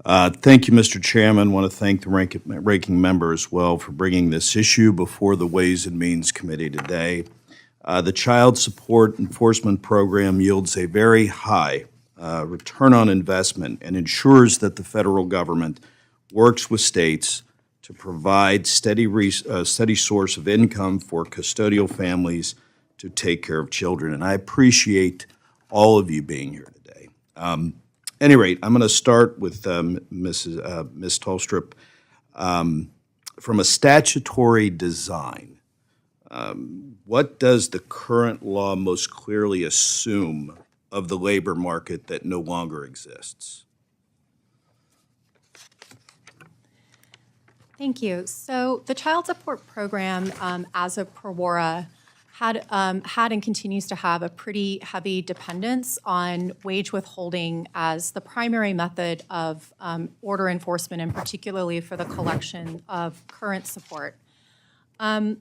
Thank you, Mr. Chairman. I want to thank the ranking member as well for bringing this issue before the Ways and Means Committee today. The Child Support Enforcement Program yields a very high return on investment and ensures that the federal government works with states to provide steady source of income for custodial families to take care of children. And I appreciate all of you being here today. Any rate, I'm going to start with Ms. Tolstrup. From a statutory design, what does the current law most clearly assume of the labor market that no longer exists? Thank you. So the child support program, as of PROWARA, had and continues to have a pretty heavy dependence on wage withholding as the primary method of order enforcement, and particularly for the collection of current support. When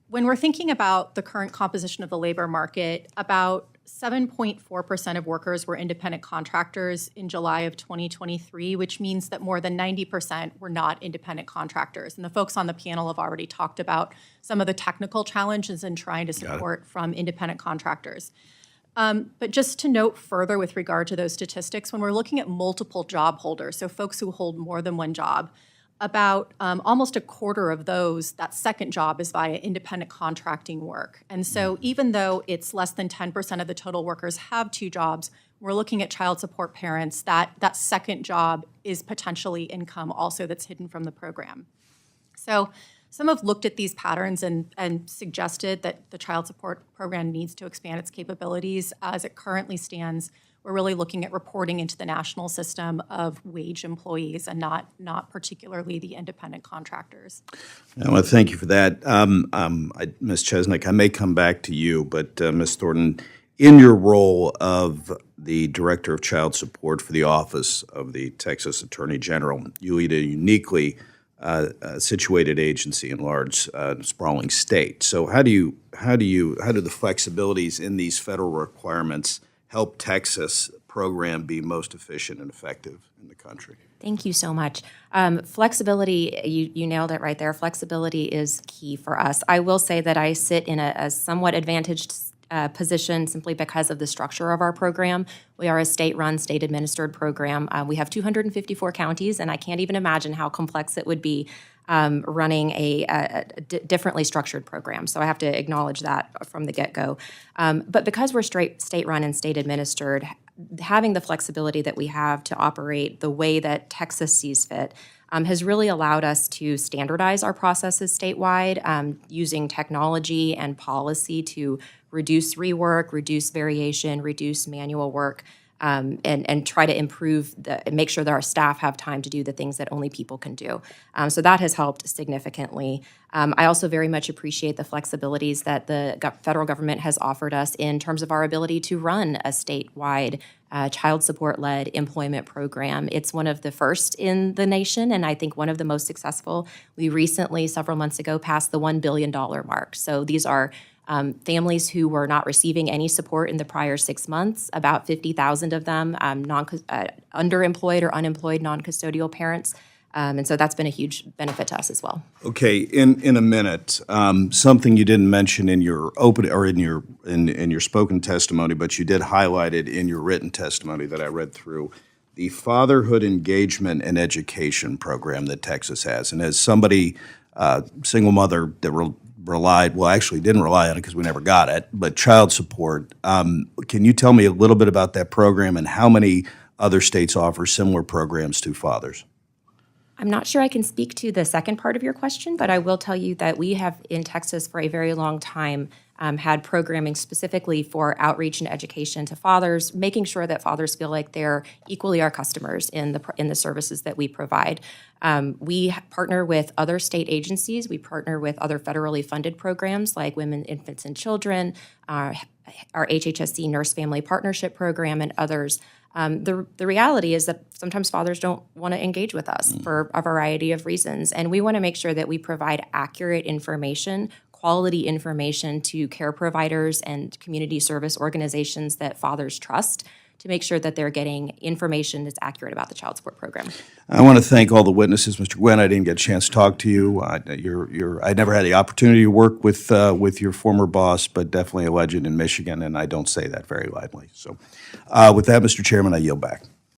we're thinking about the current composition of the labor market, about 7.4% of workers were independent contractors in July of 2023, which means that more than 90% were not independent contractors. And the folks on the panel have already talked about some of the technical challenges in trying to support from independent contractors. But just to note further with regard to those statistics, when we're looking at multiple job holders, so folks who hold more than one job, about almost a quarter of those, that second job is via independent contracting work. And so even though it's less than 10% of the total workers have two jobs, we're looking at child support parents, that second job is potentially income also that's hidden from the program. So some have looked at these patterns and suggested that the child support program needs to expand its capabilities. As it currently stands, we're really looking at reporting into the national system of wage employees and not particularly the independent contractors. I want to thank you for that. Ms. Chesnick, I may come back to you, but Ms. Thornton, in your role of the Director of Child Support for the Office of the Texas Attorney General, you lead a uniquely situated agency in large, sprawling state. So how do the flexibilities in these federal requirements help Texas program be most efficient and effective in the country? Thank you so much. Flexibility, you nailed it right there. Flexibility is key for us. I will say that I sit in a somewhat advantaged position simply because of the structure of our program. We are a state-run, state-administered program. We have 254 counties, and I can't even imagine how complex it would be running a differently structured program. So I have to acknowledge that from the get-go. But because we're state-run and state-administered, having the flexibility that we have to operate the way that Texas sees fit has really allowed us to standardize our processes statewide, using technology and policy to reduce rework, reduce variation, reduce manual work, and try to improve make sure that our staff have time to do the things that only people can do. So that has helped significantly. I also very much appreciate the flexibilities that the federal government has offered us in terms of our ability to run a statewide child support-led employment program. It's one of the first in the nation, and I think one of the most successful. We recently, several months ago, passed the $1 billion mark. So these are families who were not receiving any support in the prior 6 months, about 50,000 of them underemployed or unemployed non-custodial parents. And so that's been a huge benefit to us as well. Okay, in a minute, something you didn't mention in your open or in your spoken testimony, but you did highlight it in your written testimony that I read through, the Fatherhood Engagement and Education Program that Texas has. And as somebody, single mother that didn't rely on it because we never got it, but child support, can you tell me a little bit about that program and how many other states offer similar programs to fathers? I'm not sure I can speak to the second part of your question, but I will tell you that we have in Texas for a very long time had programming specifically for outreach and education to fathers, making sure that fathers feel like they're equally our customers in the services that we provide. We partner with other state agencies. We partner with other federally funded programs like Women, Infants, and Children, our HHSC Nurse Family Partnership Program, and others. The reality is that sometimes fathers don't want to engage with us for a variety of reasons, and we want to make sure that we provide accurate information, quality information to care providers and community service organizations that fathers trust to make sure that they're getting information that's accurate about the child support program. I want to thank all the witnesses. Mr. Gwen, I didn't get a chance to talk to you. I never had the opportunity to work with your former boss, but definitely a legend in Michigan, and I don't say that very lightly. So with that, Mr. Chairman, I yield back.